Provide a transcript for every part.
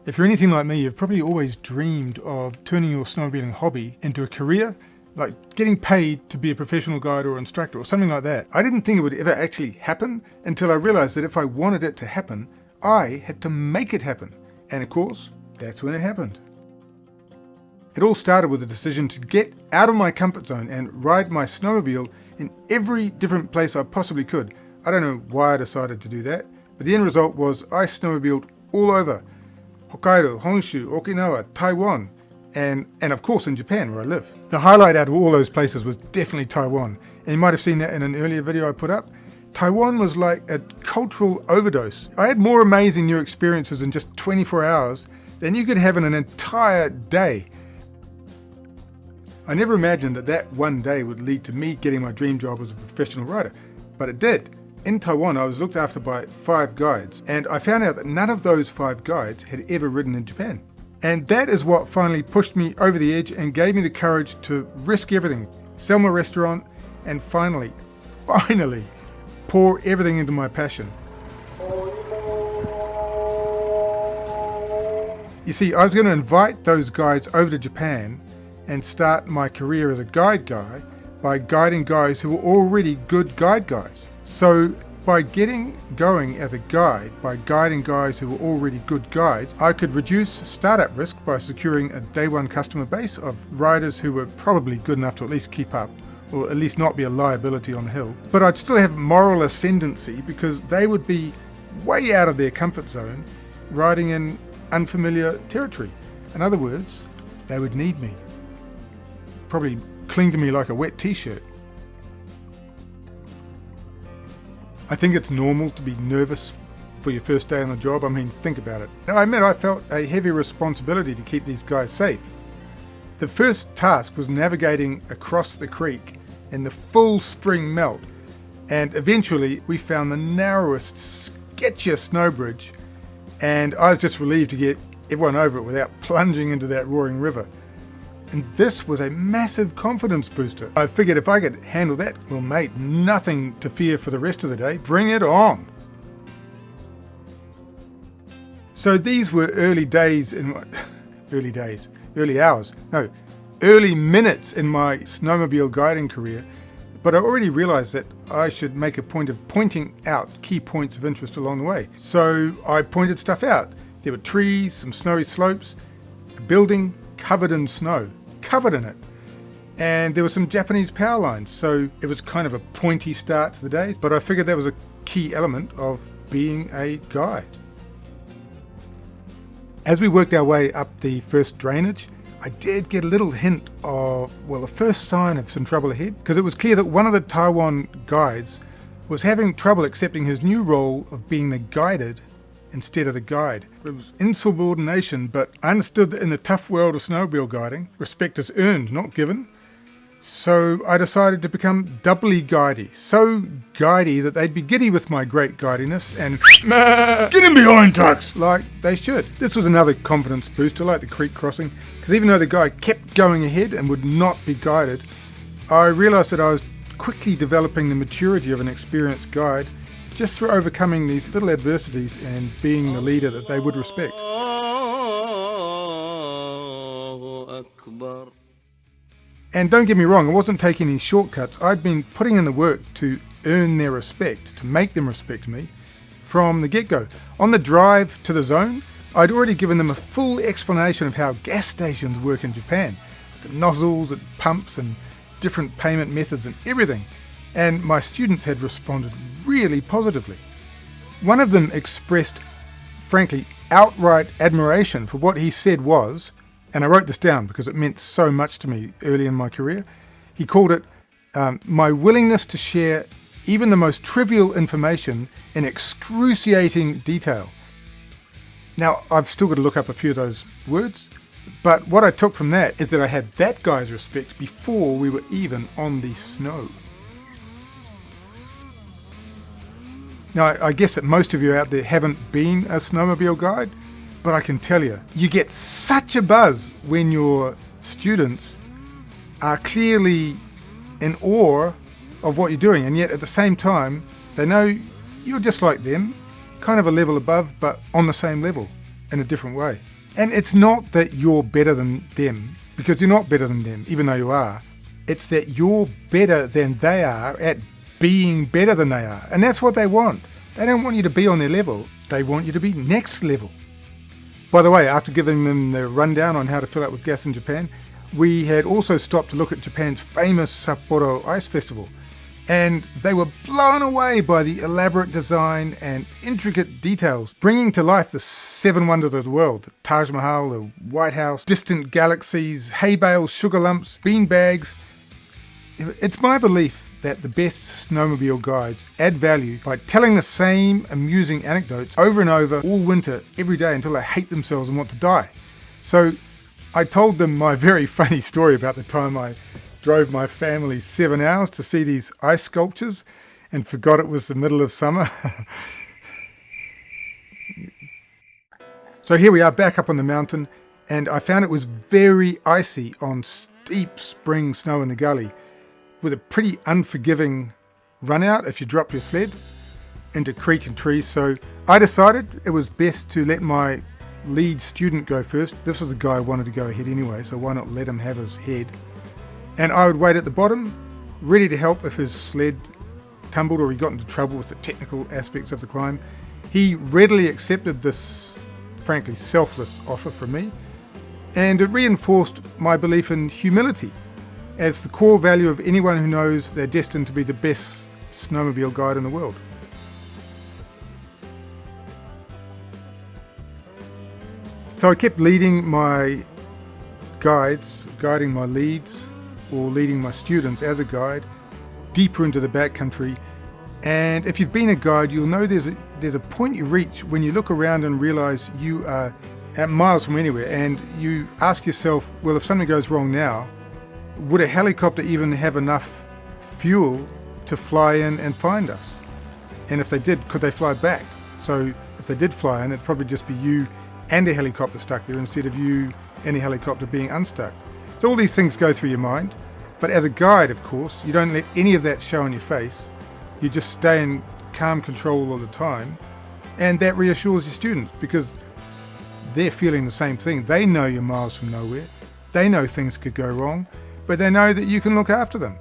If you're anything like me, you've probably always dreamed of turning your snowmobiling hobby into a career, like getting paid to be a professional guide or instructor or something like that. I didn't think it would ever actually happen until I realized that if I wanted it to happen, I had to make it happen. And of course, that's when it happened. It all started with a decision to get out of my comfort zone and ride my snowmobile in every different place I possibly could. I don't know why I decided to do that, but the end result was I snowmobiled all over Hokkaido, Honshu, Okinawa, Taiwan, and of course in Japan where I live. The highlight out of all those places was definitely Taiwan, and you might have seen that in an earlier video I put up. Taiwan was like a cultural overdose. I had more amazing new experiences in just 24 hours than you could have in an entire day. I never imagined that one day would lead to me getting my dream job as a professional rider, but it did. In Taiwan, I was looked after by 5 guides, and I found out that none of those 5 guides had ever ridden in Japan. And that is what finally pushed me over the edge and gave me the courage to risk everything, sell my restaurant, and finally, pour everything into my passion. You see, I was going to invite those guides over to Japan and start my career as a guide guy by guiding guys who were already good guide guys. So by getting going as a guide, by guiding guys who were already good guides, I could reduce startup risk by securing a day one customer base of riders who were probably good enough to at least keep up, or at least not be a liability on the hill. But I'd still have moral ascendancy because they would be way out of their comfort zone, riding in unfamiliar territory. In other words, they would need me. Probably cling to me like a wet t-shirt. I think it's normal to be nervous for your first day on the job. I mean, think about it. Now, I admit I felt a heavy responsibility to keep these guys safe. The first task was navigating across the creek in the full spring melt, and eventually we found the narrowest, sketchiest snow bridge, and I was just relieved to get everyone over it without plunging into that roaring river. And this was a massive confidence booster. I figured if I could handle that, well mate, nothing to fear for the rest of the day. Bring it on. So these were early minutes in my snowmobile guiding career, but I already realized that I should make a point of pointing out key points of interest along the way. So I pointed stuff out. There were trees, some snowy slopes, a building covered in snow. Covered in it, and there were some Japanese power lines, so it was kind of a pointy start to the day, but I figured that was a key element of being a guide. As we worked our way up the first drainage, I did get a little hint of, well, the first sign of some trouble ahead, because it was clear that one of the Taiwan guides was having trouble accepting his new role of being the guided instead of the guide. It was insubordination, but I understood that in the tough world of snowmobile guiding, respect is earned, not given. So I decided to become doubly guidey. So guidey that they'd be giddy with my great guidiness and get in behind, Tux, like they should. This was another confidence booster, like the creek crossing, because even though the guy kept going ahead and would not be guided, I realized that I was quickly developing the maturity of an experienced guide just through overcoming these little adversities and being the leader that they would respect. And don't get me wrong, I wasn't taking any shortcuts. I'd been putting in the work to earn their respect, to make them respect me from the get-go. On the drive to the zone, I'd already given them a full explanation of how gas stations work in Japan, the nozzles and pumps and different payment methods and everything. And my students had responded really positively. One of them expressed, frankly, outright admiration for what he said was, and I wrote this down because it meant so much to me early in my career. He called it my willingness to share even the most trivial information in excruciating detail. Now, I've still got to look up a few of those words, but what I took from that is that I had that guy's respect before we were even on the snow. Now, I guess that most of you out there haven't been a snowmobile guide, but I can tell you, you get such a buzz when your students are clearly in awe of what you're doing, and yet at the same time, they know you're just like them, kind of a level above, but on the same level in a different way. And it's not that you're better than them, because you're not better than them, even though you are. It's that you're better than they are at being better than they are. And that's what they want. They don't want you to be on their level. They want you to be next level. By the way, after giving them the rundown on how to fill up with gas in Japan, we had also stopped to look at Japan's famous Sapporo Ice Festival. And they were blown away by the elaborate design and intricate details, bringing to life the 7 wonders of the world: the Taj Mahal, the White House, distant galaxies, hay bales, sugar lumps, bean bags. It's my belief that the best snowmobile guides add value by telling the same amusing anecdotes over and over all winter, every day, until they hate themselves and want to die. So I told them my very funny story about the time I drove my family 7 hours to see these ice sculptures and forgot it was the middle of summer. So here we are back up on the mountain, and I found it was very icy on steep spring snow in the gully, with a pretty unforgiving run out if you drop your sled into creek and trees. So I decided it was best to let my lead student go first. This is the guy who wanted to go ahead anyway, so why not let him have his head? And I would wait at the bottom, ready to help if his sled tumbled or he got into trouble with the technical aspects of the climb. He readily accepted this, frankly, selfless offer from me, and it reinforced my belief in humility as the core value of anyone who knows they're destined to be the best snowmobile guide in the world. So I kept leading my guides, guiding my leads, or leading my students as a guide deeper into the backcountry. And if you've been a guide, you'll know there's a point you reach when you look around and realize you are at miles from anywhere, and you ask yourself, well, if something goes wrong now, would a helicopter even have enough fuel to fly in and find us? And if they did, could they fly back? So if they did fly in, it'd probably just be you and a helicopter stuck there instead of you and a helicopter being unstuck. So all these things go through your mind. But as a guide, of course, you don't let any of that show on your face. You just stay in calm control all the time. And that reassures your students, because they're feeling the same thing. They know you're miles from nowhere. They know things could go wrong, but they know that you can look after them.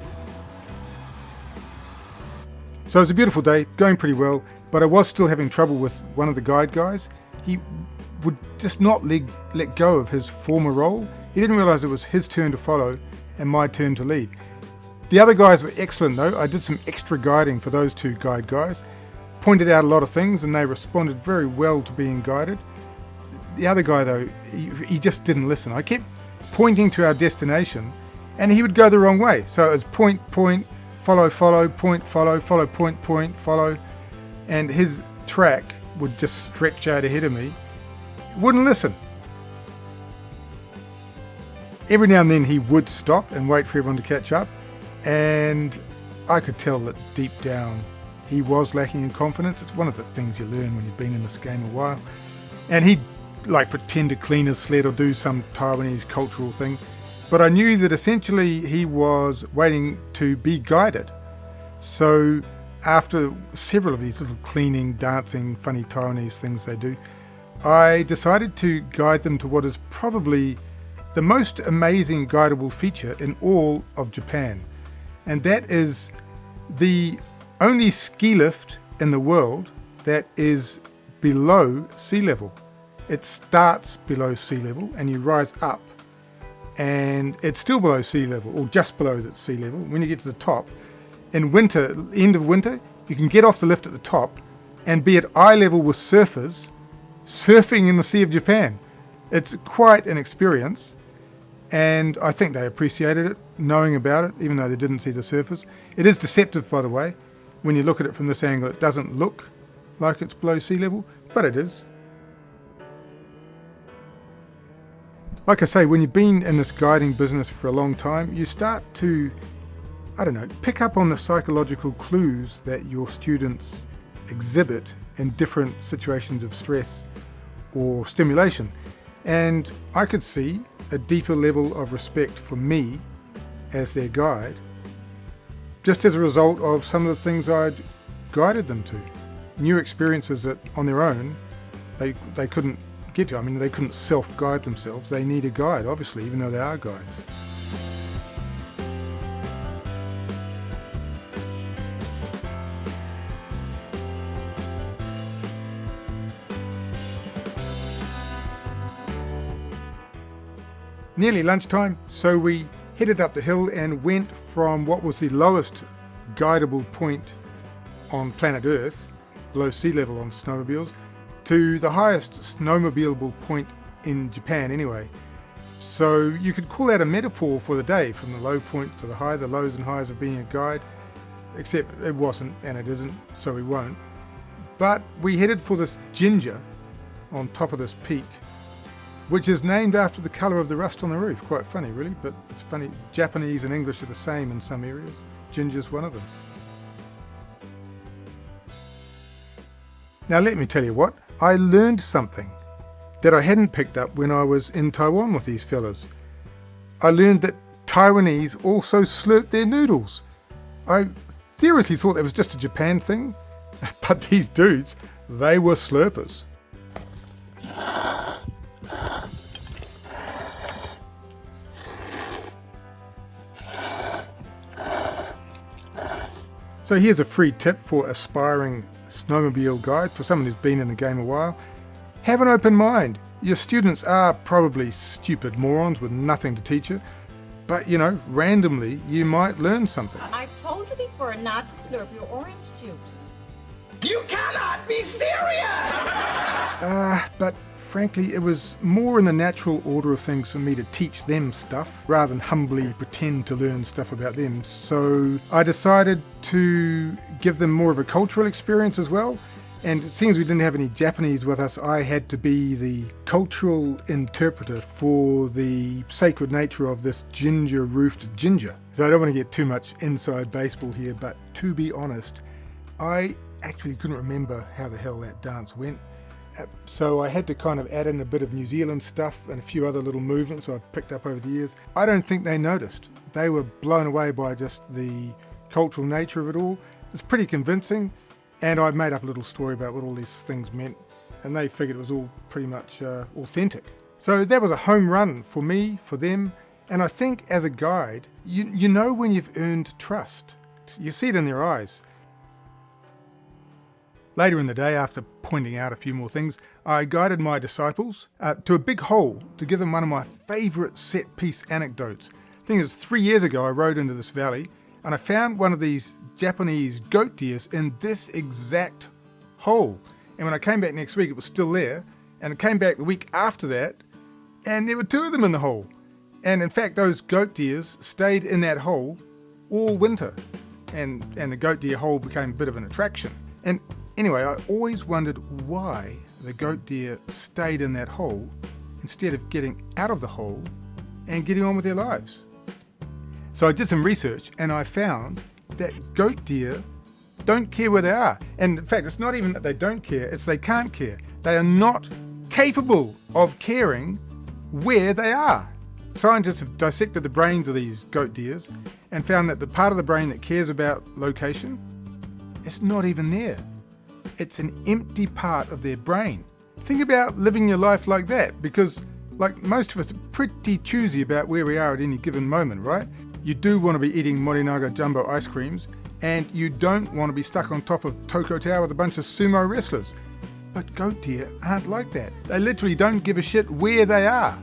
So it was a beautiful day, going pretty well, but I was still having trouble with one of the guide guys. He would just not let go of his former role. He didn't realize it was his turn to follow and my turn to lead. The other guys were excellent though. I did some extra guiding for those 2 guide guys, pointed out a lot of things, and they responded very well to being guided. The other guy though, he just didn't listen. I kept pointing to our destination and he would go the wrong way. So it was point, follow, point, follow, point, follow. And his track would just stretch out ahead of me. He wouldn't listen. Every now and then he would stop and wait for everyone to catch up, and I could tell that deep down he was lacking in confidence. It's one of the things you learn when you've been in this game a while. And he'd pretend to clean his sled or do some Taiwanese cultural thing, but I knew that essentially he was waiting to be guided. So after several of these little cleaning, dancing, funny Taiwanese things they do, I decided to guide them to what is probably the most amazing guidable feature in all of Japan. And that is the only ski lift in the world that is below sea level. It starts below sea level and you rise up, and it's still below sea level, or just below the sea level. When you get to the top, in winter, end of winter, you can get off the lift at the top and be at eye level with surfers surfing in the Sea of Japan. It's quite an experience. And I think they appreciated it, knowing about it, even though they didn't see the surface. It is deceptive, by the way. When you look at it from this angle, it doesn't look like it's below sea level, but it is. Like I say, when you've been in this guiding business for a long time, you start to, pick up on the psychological clues that your students exhibit in different situations of stress or stimulation. And I could see a deeper level of respect for me as their guide, just as a result of some of the things I'd guided them to. New experiences that on their own they couldn't get to. I mean, they couldn't self-guide themselves. They need a guide, obviously, even though they are guides. Nearly lunchtime, so we headed up the hill and went from what was the lowest guidable point on planet Earth, below sea level on snowmobiles, to the highest snowmobileable point in Japan anyway. So you could call that a metaphor for the day, from the low point to the high, the lows and highs of being a guide, except it wasn't and it isn't, so we won't. But we headed for this ginger on top of this peak, which is named after the colour of the rust on the roof. Quite funny really, but it's funny. Japanese and English are the same in some areas. Ginger's one of them. Now let me tell you what, I learned something that I hadn't picked up when I was in Taiwan with these fellas. I learned that Taiwanese also slurp their noodles. I seriously thought that was just a Japan thing, but these dudes, they were slurpers. So here's a free tip for aspiring snowmobile guides, for someone who's been in the game a while. Have an open mind. Your students are probably stupid morons with nothing to teach you, but randomly you might learn something. I've told you before not to slurp your orange juice. You cannot be serious! But frankly, it was more in the natural order of things for me to teach them stuff rather than humbly pretend to learn stuff about them. So I decided to give them more of a cultural experience as well. And seeing as we didn't have any Japanese with us, I had to be the cultural interpreter for the sacred nature of this ginger-roofed ginger. So I don't want to get too much inside baseball here, but to be honest, I actually couldn't remember how the hell that dance went. So I had to kind of add in a bit of New Zealand stuff and a few other little movements I've picked up over the years. I don't think they noticed. They were blown away by just the cultural nature of it all. It's pretty convincing, and I made up a little story about what all these things meant, and they figured it was all pretty much authentic. So that was a home run for me, for them, and I think as a guide, you know when you've earned trust. You see it in their eyes. Later in the day, after pointing out a few more things, I guided my disciples to a big hole to give them one of my favourite set-piece anecdotes. The thing is, 3 years ago I rode into this valley and I found one of these Japanese goat deers in this exact hole. And when I came back next week, it was still there. And I came back the week after that, and there were 2 of them in the hole. And in fact, those goat deers stayed in that hole all winter. And the goat deer hole became a bit of an attraction. And anyway, I always wondered why the goat deer stayed in that hole instead of getting out of the hole and getting on with their lives. So I did some research and I found that goat deer don't care where they are. And in fact, it's not even that they don't care, it's they can't care. They are not capable of caring where they are. Scientists have dissected the brains of these goat deers and found that the part of the brain that cares about location, it's not even there. It's an empty part of their brain. Think about living your life like that, because like most of us are pretty choosy about where we are at any given moment, right? You do want to be eating Morinaga jumbo ice creams, and you don't want to be stuck on top of Toko Tower with a bunch of sumo wrestlers. But goat deer aren't like that. They literally don't give a shit where they are.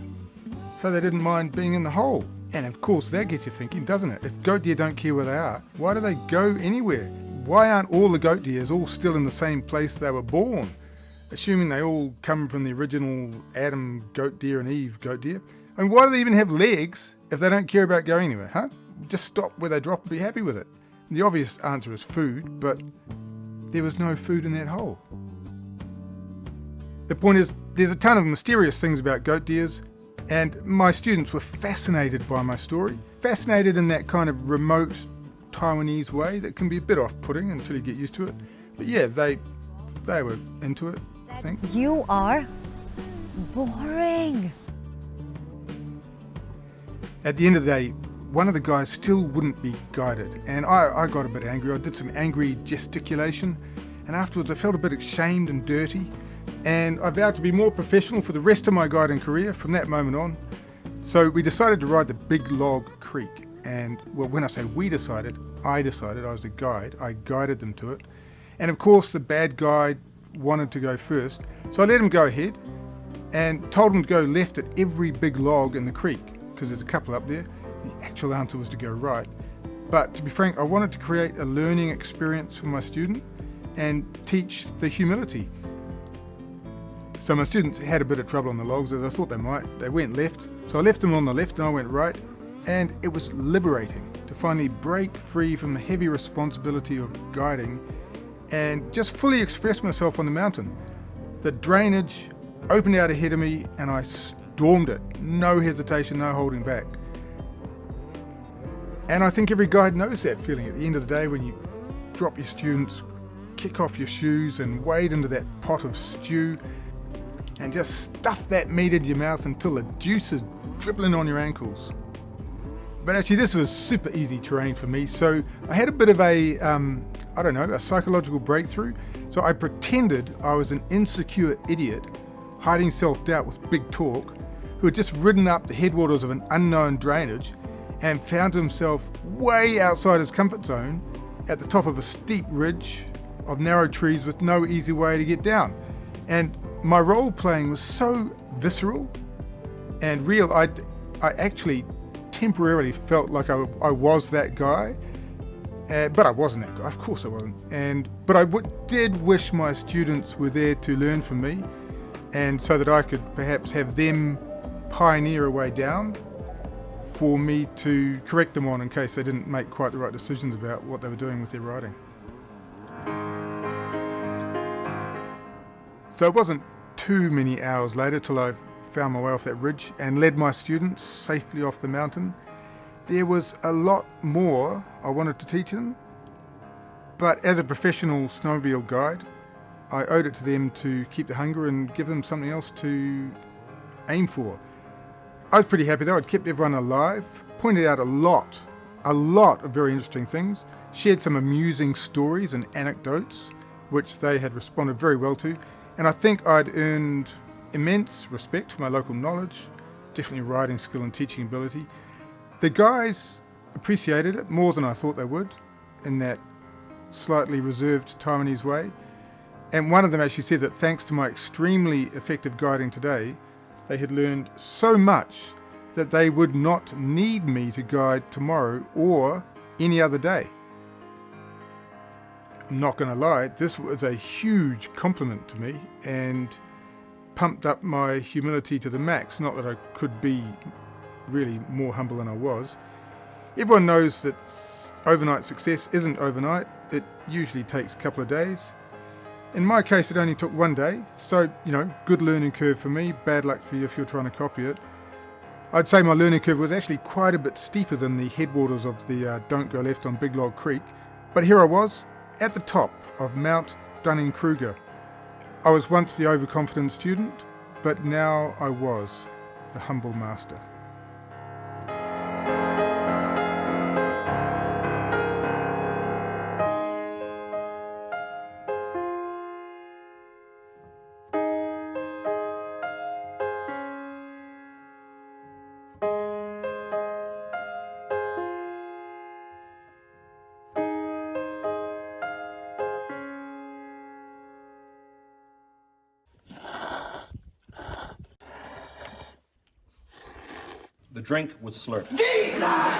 So they didn't mind being in the hole. And of course that gets you thinking, doesn't it? If goat deer don't care where they are, why do they go anywhere? Why aren't all the goat deers all still in the same place they were born? Assuming they all come from the original Adam goat deer and Eve goat deer. I mean, why do they even have legs if they don't care about going anywhere, huh? Just stop where they drop and be happy with it. The obvious answer is food, but there was no food in that hole. The point is, there's a ton of mysterious things about goat deers, and my students were fascinated by my story. Fascinated in that kind of remote Taiwanese way that can be a bit off-putting until you get used to it. But yeah, they were into it, I think. You are boring. At the end of the day, one of the guys still wouldn't be guided, and I got a bit angry. I did some angry gesticulation, and afterwards I felt a bit ashamed and dirty And I vowed to be more professional for the rest of my guiding career from that moment on. So we decided to ride the Big Log Creek. And well, when I say we decided, I was the guide. I guided them to it. And of course, the bad guide wanted to go first. So I let him go ahead and told him to go left at every big log in the creek, because there's a couple up there. The actual answer was to go right. But to be frank, I wanted to create a learning experience for my student and teach the humility. So my students had a bit of trouble on the logs, as I thought they might. They went left. So I left them on the left and I went right. And it was liberating to finally break free from the heavy responsibility of guiding and just fully express myself on the mountain. The drainage opened out ahead of me and I stormed it. No hesitation, no holding back. And I think every guide knows that feeling at the end of the day when you drop your students, kick off your shoes and wade into that pot of stew and just stuff that meat in your mouth until the juice is dribbling on your ankles. But actually this was super easy terrain for me, so I had a bit of a psychological breakthrough. So I pretended I was an insecure idiot hiding self-doubt with big talk who had just ridden up the headwaters of an unknown drainage and found himself way outside his comfort zone at the top of a steep ridge of narrow trees with no easy way to get down. And my role playing was so visceral and real, I actually temporarily felt like I was that guy, but I wasn't that guy. Of course I wasn't. But I did wish my students were there to learn from me, and so that I could perhaps have them pioneer a way down for me to correct them on in case they didn't make quite the right decisions about what they were doing with their riding. So it wasn't too many hours later till I found my way off that ridge and led my students safely off the mountain. There was a lot more I wanted to teach them, but as a professional snowmobile guide, I owed it to them to keep the hunger and give them something else to aim for. I was pretty happy though. I'd kept everyone alive, pointed out a lot of very interesting things, shared some amusing stories and anecdotes, which they had responded very well to, and I think I'd earned immense respect for my local knowledge, definitely riding skill and teaching ability. The guys appreciated it more than I thought they would, in that slightly reserved Taiwanese way. And one of them actually said that thanks to my extremely effective guiding today, they had learned so much that they would not need me to guide tomorrow or any other day. I'm not going to lie, this was a huge compliment to me and pumped up my humility to the max. Not that I could be really more humble than I was. Everyone knows that overnight success isn't overnight. It usually takes a couple of days. In my case, it only took one day. So, good learning curve for me. Bad luck for you if you're trying to copy it. I'd say my learning curve was actually quite a bit steeper than the headwaters of the Don't Go Left on Big Log Creek. But here I was, at the top of Mount Dunning-Kruger. I was once the overconfident student, but now I was the humble master. The drink was slurped. Jesus!